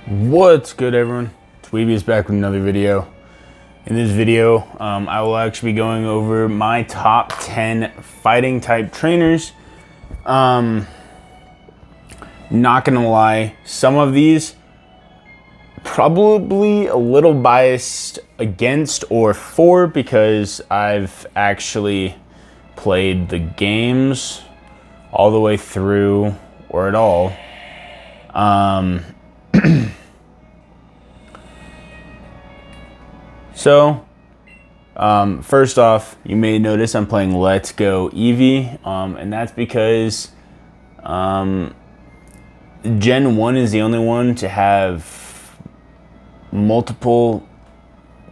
What's good, everyone? Tweeby is back with another video. In this video, I will actually be going over my top 10 fighting type trainers. Not gonna lie, some of these probably a little biased against or for because I've actually played the games all the way through or at all. So, first off, you may notice I'm playing Let's Go Eevee, and that's because Gen 1 is the only one to have multiple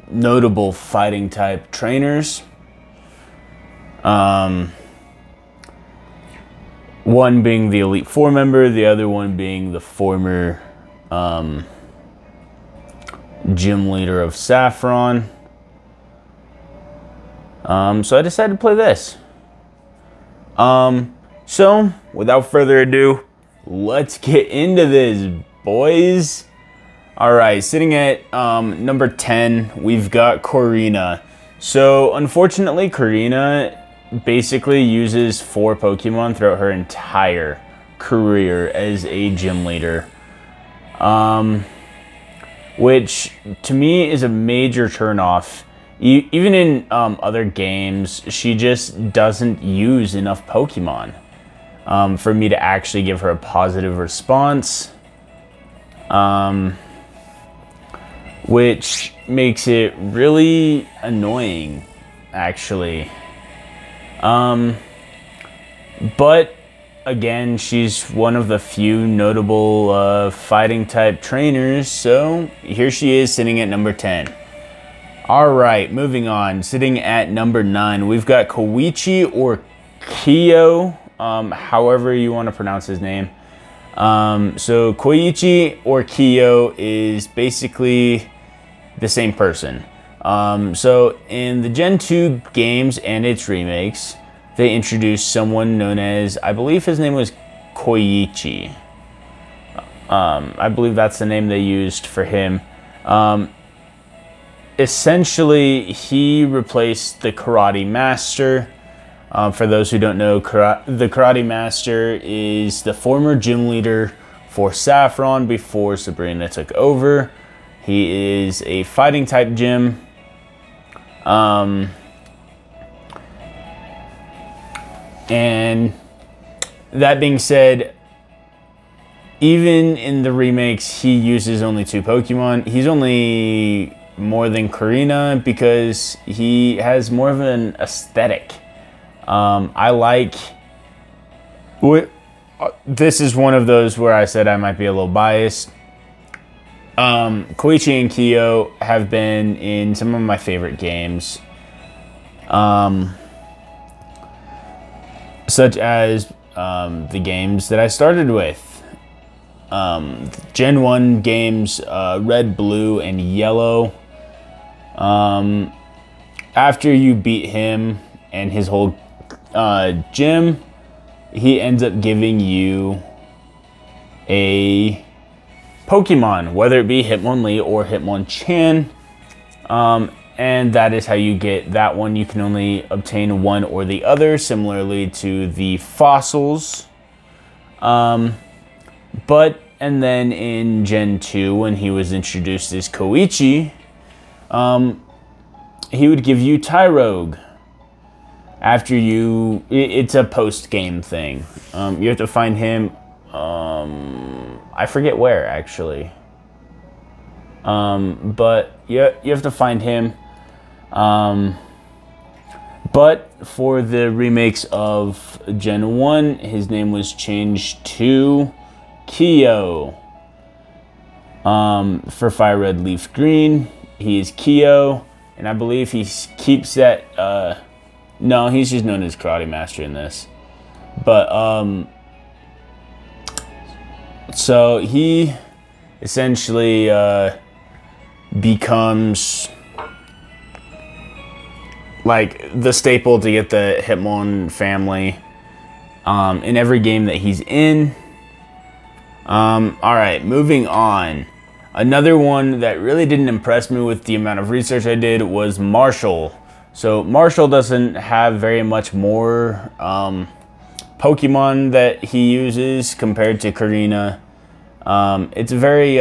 notable fighting type trainers. One being the Elite Four member, the other one being the former gym leader of Saffron. So I decided to play this. So without further ado, let's get into this, boys. Alright, sitting at number 10, we've got Corina. So unfortunately, Corina basically uses 4 Pokemon throughout her entire career as a gym leader. Which to me is a major turnoff. Even in other games, she just doesn't use enough Pokemon for me to actually give her a positive response. Which makes it really annoying, actually. But again, she's one of the few notable fighting type trainers, so here she is sitting at number 10. Alright, moving on. Sitting at number 9, we've got Koichi or Kyo, however you want to pronounce his name. So Koichi or Kyo is basically the same person. So in the Gen 2 games and its remakes, they introduced someone known as, I believe his name was Koichi. I believe that's the name they used for him. Essentially, he replaced the Karate Master. For those who don't know, the Karate Master is the former gym leader for Saffron before Sabrina took over. He is a fighting type gym. And that being said, even in the remakes, he uses only 2 Pokemon. He's only more than Corina because he has more of an aesthetic. I like... This is one of those where I said I might be a little biased. Koichi and Kyo have been in some of my favorite games. Such as the games that I started with. Gen 1 games, Red, Blue, and Yellow. After you beat him and his whole gym, he ends up giving you a Pokemon, whether it be Hitmonlee or Hitmonchan. And that is how you get that one. You can only obtain one or the other, similarly to the fossils. And then in Gen 2, when he was introduced as Koichi, he would give you Tyrogue. After it's a post-game thing. You have to find him, I forget where, actually. But you have to find him. But for the remakes of Gen 1, his name was changed to Kyo. For Fire Red Leaf Green, he is Kyo, and I believe he keeps that, no, he's just known as Karate Master in this. But, so he essentially, becomes like the staple to get the Hitmon family in every game that he's in. All right, moving on. Another one that really didn't impress me with the amount of research I did was Marshall. So Marshall doesn't have very much more Pokemon that he uses compared to Corina. It's a very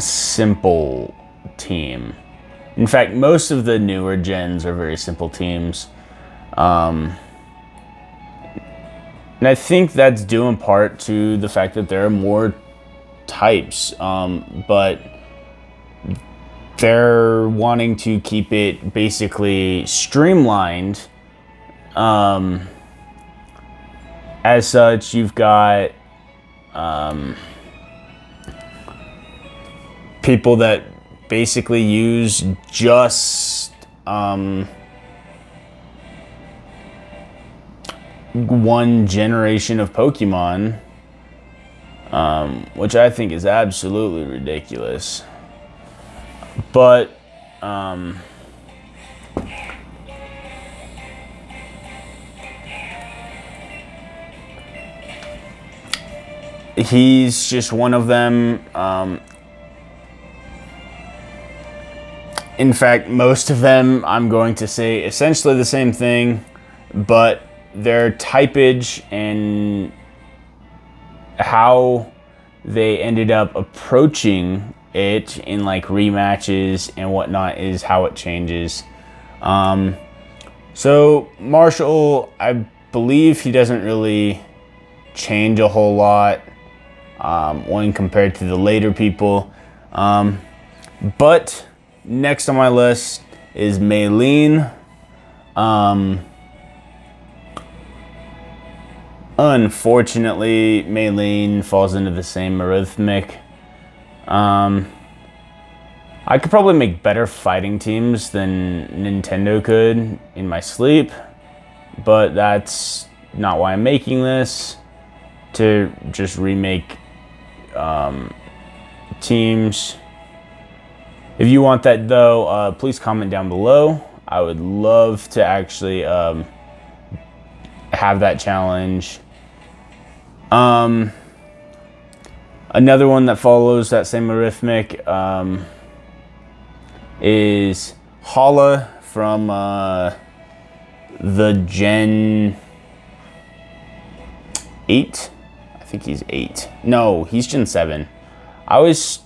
simple team. In fact, most of the newer gens are very simple teams. And I think that's due in part to the fact that there are more types, but they're wanting to keep it basically streamlined. As such, you've got people that basically use just one generation of Pokemon, which I think is absolutely ridiculous. But he's just one of them. In fact, most of them, I'm going to say essentially the same thing, but their typage and how they ended up approaching it in like rematches and whatnot is how it changes. So Marshall, I believe he doesn't really change a whole lot when compared to the later people. But next on my list is Meilene. Unfortunately, Meilene falls into the same arithmetic. I could probably make better fighting teams than Nintendo could in my sleep, but that's not why I'm making this, to just remake teams. If you want that though, please comment down below. I would love to actually have that challenge. Another one that follows that same arithmetic is Hala from the Gen 8. I think he's 8. No, he's Gen 7. I always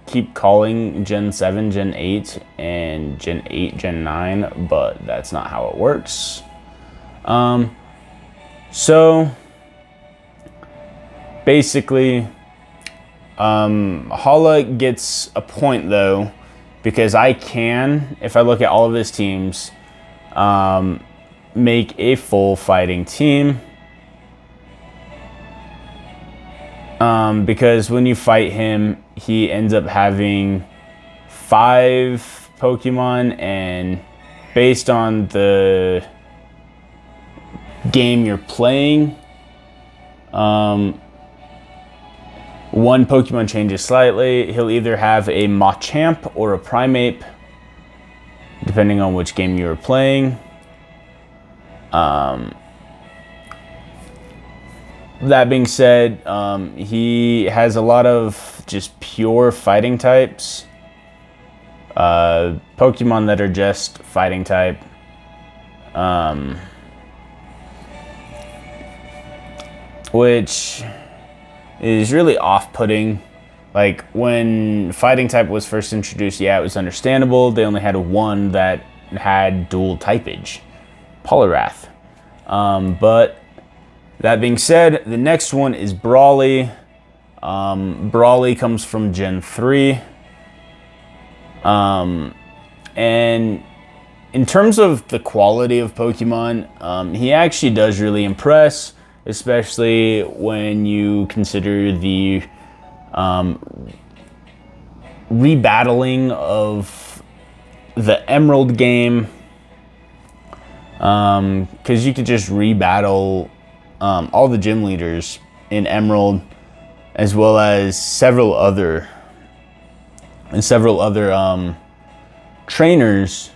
keep calling Gen 7 Gen 8 and Gen 8 Gen 9, but that's not how it works. So basically, Hala gets a point though, because I can, if I look at all of his teams, make a full fighting team. Because when you fight him, he ends up having 5 Pokemon, and based on the game you're playing, one Pokemon changes slightly. He'll either have a Machamp or a Primeape, depending on which game you're playing. That being said, he has a lot of just pure fighting types. Pokemon that are just fighting type. Which is really off-putting. Like, when fighting type was first introduced, yeah, it was understandable. They only had one that had dual typage, Poliwrath. But that being said, the next one is Brawley. Brawley comes from Gen 3. And in terms of the quality of Pokemon, he actually does really impress, especially when you consider the rebattling of the Emerald game, because you could just rebattle all the gym leaders in Emerald, as well as several other trainers,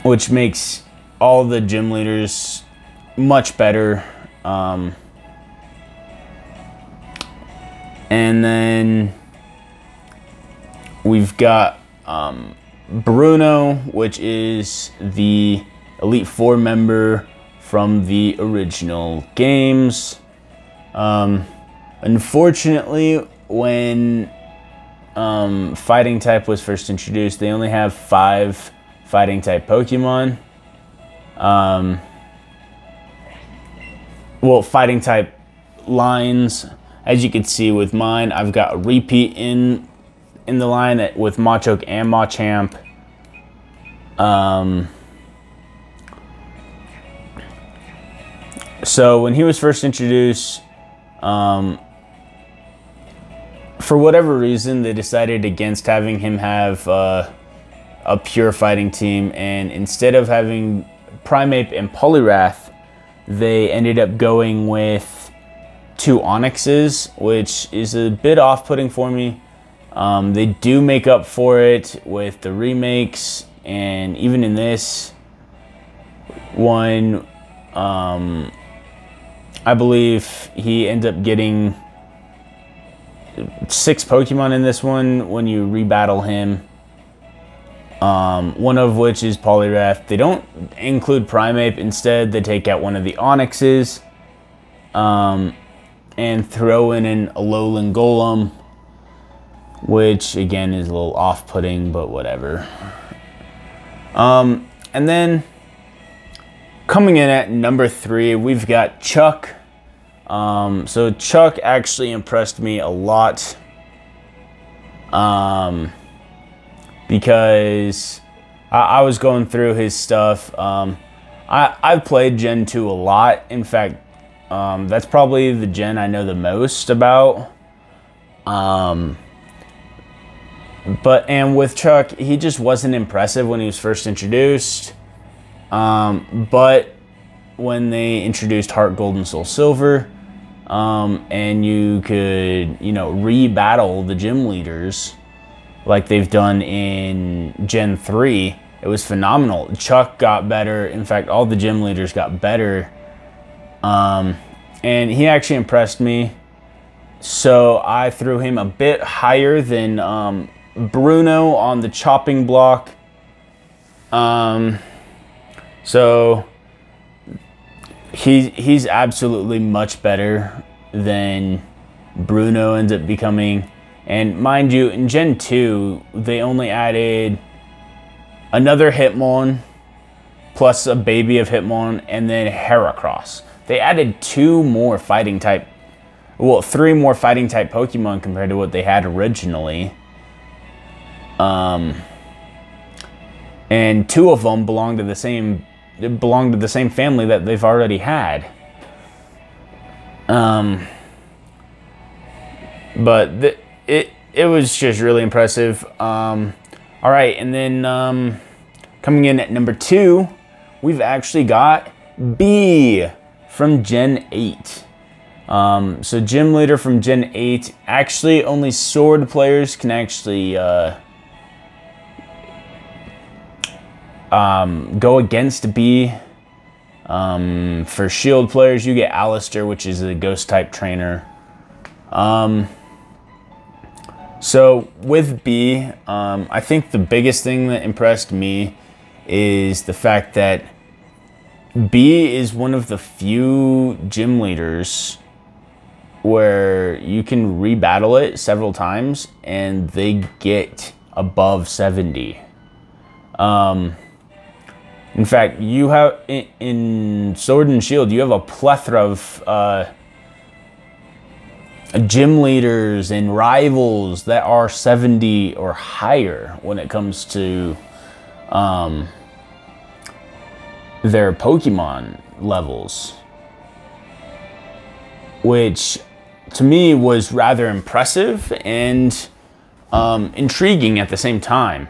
which makes all the gym leaders much better. And then we've got Bruno, which is the Elite Four member from the original games. Unfortunately, when fighting type was first introduced, they only have 5 fighting type Pokemon. Well, fighting type lines. As you can see with mine, I've got a repeat in the line with Machoke and Machamp. So when he was first introduced, for whatever reason, they decided against having him have a pure fighting team, and instead of having Primeape and Poliwrath, they ended up going with 2 Onyxes, which is a bit off-putting for me. They do make up for it with the remakes, and even in this one, I believe he ends up getting 6 Pokemon in this one when you rebattle him. One of which is Poliwrath. They don't include Primeape. Instead, they take out one of the Onyxes and throw in an Alolan Golem, which again is a little off-putting, but whatever. And then coming in at number 3, we've got Chuck. So Chuck actually impressed me a lot. Because I was going through his stuff. I've played Gen 2 a lot. In fact, that's probably the gen I know the most about. And with Chuck, he just wasn't impressive when he was first introduced. But when they introduced Heart Gold and Soul Silver, and you could, rebattle the gym leaders like they've done in Gen 3, it was phenomenal. Chuck got better. In fact, all the gym leaders got better. And he actually impressed me. So I threw him a bit higher than Bruno on the chopping block. So he's absolutely much better than Bruno ends up becoming. And mind you, in Gen 2, they only added another Hitmon, plus a baby of Hitmon, and then Heracross. They added 2 more fighting type, well, 3 more fighting type Pokemon compared to what they had originally. And 2 of them belong to the same family that they've already had. But it was just really impressive. All right, and then coming in at number 2, we've actually got B from Gen 8. So gym leader from Gen 8. Actually, only sword players can actually go against B. For shield players, you get Alistair, which is a ghost type trainer. So with B, I think the biggest thing that impressed me is the fact that B is one of the few gym leaders where you can rebattle it several times and they get above 70. In fact, you have in Sword and Shield, you have a plethora of gym leaders and rivals that are 70 or higher when it comes to their Pokemon levels, which to me was rather impressive and intriguing at the same time.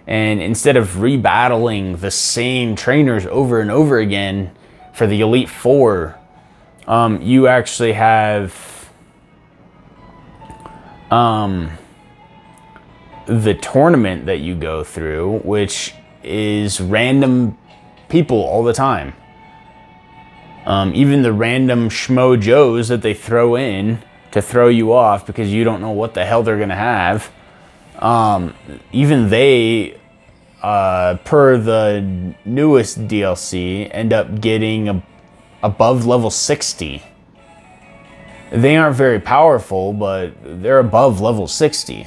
And instead of rebattling the same trainers over and over again for the Elite Four, you actually have the tournament that you go through, which is random people all the time. Even the random Schmo Joes that they throw in to throw you off because you don't know what the hell they're going to have. Even they, per the newest DLC, end up getting above level 60. They aren't very powerful, but they're above level 60. In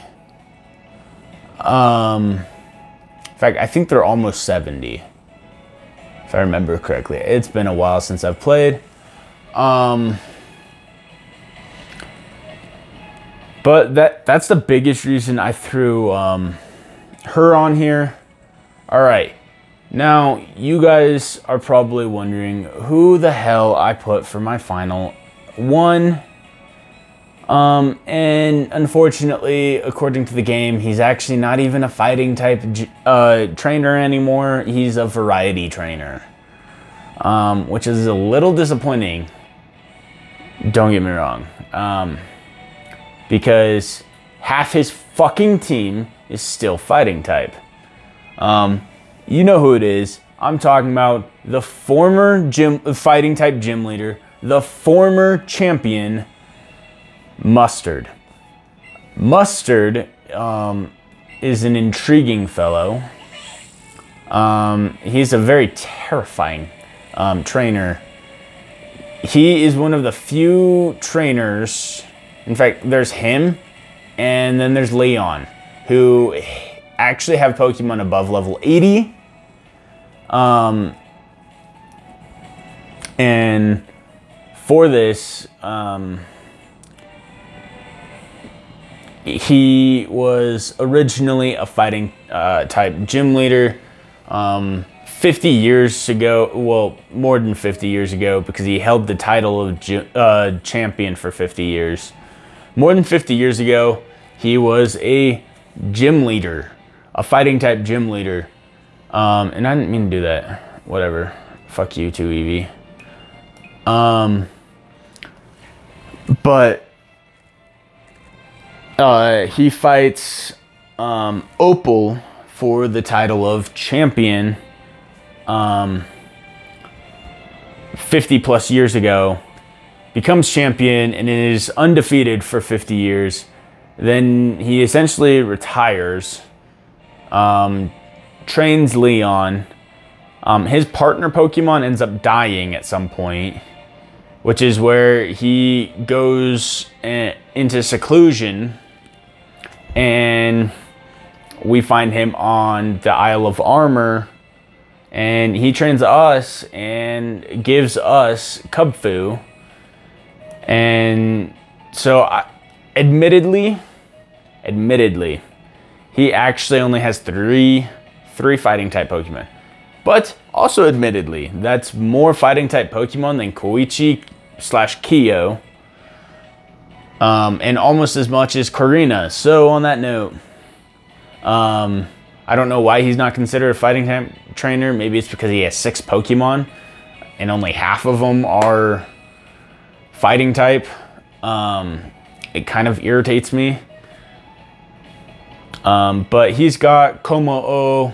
fact, I think they're almost 70. If I remember correctly. It's been a while since I've played. But that's the biggest reason I threw her on here. All right. Now, you guys are probably wondering who the hell I put for my final one. And unfortunately, according to the game, he's actually not even a fighting type trainer anymore. He's a variety trainer, which is a little disappointing. Don't get me wrong. Because half his fucking team is still fighting type. You know who it is. I'm talking about the former fighting type gym leader, the former champion, Mustard. Mustard is an intriguing fellow. He's a very terrifying trainer. He is one of the few trainers. In fact, there's him, and then there's Leon, who actually have Pokemon above level 80. And for this, he was originally a fighting type gym leader 50 years ago. Well, more than 50 years ago, because he held the title of champion for 50 years. More than 50 years ago, he was a gym leader, a fighting type gym leader. And I didn't mean to do that. Whatever. Fuck you too, Eevee. But he fights Opal for the title of champion 50 plus years ago. Becomes champion and is undefeated for 50 years. Then he essentially retires. Trains Leon. His partner Pokemon ends up dying at some point, which is where he goes into seclusion, and we find him on the Isle of Armor, and he trains us and gives us Kubfu. And so, admittedly, he actually only has three fighting type Pokemon. But also admittedly, that's more fighting type Pokemon than Koichi / Kyo. And almost as much as Corina. So on that note, I don't know why he's not considered a fighting type trainer. Maybe it's because he has 6 Pokemon and only half of them are fighting type. It kind of irritates me. But he's got Komo-o,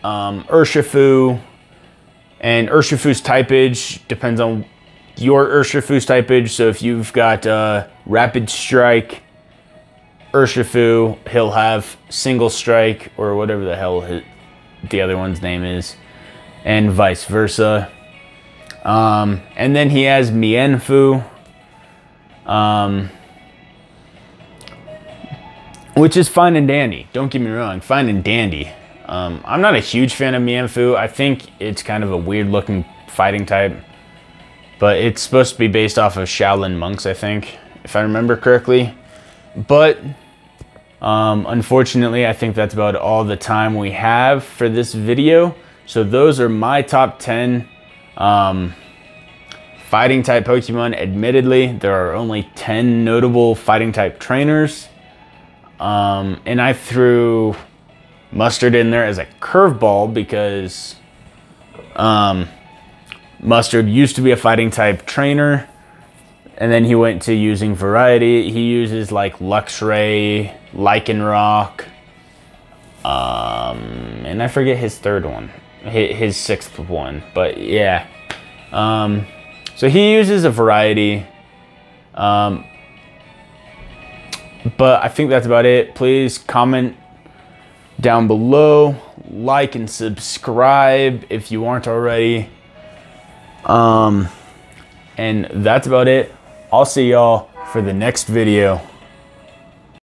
Urshifu, and Urshifu's typage depends on your Urshifu's typage. So if you've got Rapid Strike Urshifu, he'll have Single Strike, or whatever the hell the other one's name is, and vice versa. And then he has Mienfoo, which is fine and dandy. Don't get me wrong, fine and dandy. I'm not a huge fan of Mienfoo. I think it's kind of a weird looking fighting type, but it's supposed to be based off of Shaolin monks, I think, if I remember correctly. But unfortunately, I think that's about all the time we have for this video. So those are my top 10 fighting type Pokemon. Admittedly, there are only 10 notable fighting type trainers. And I threw Mustard in there as a curveball because Mustard used to be a fighting type trainer, and then he went to using variety. He uses like Luxray, Lycanroc, and I forget his third one, his 6th one, but yeah. So he uses a variety. But I think that's about it. Please comment down below, like and subscribe if you aren't already. And that's about it. I'll see y'all for the next video.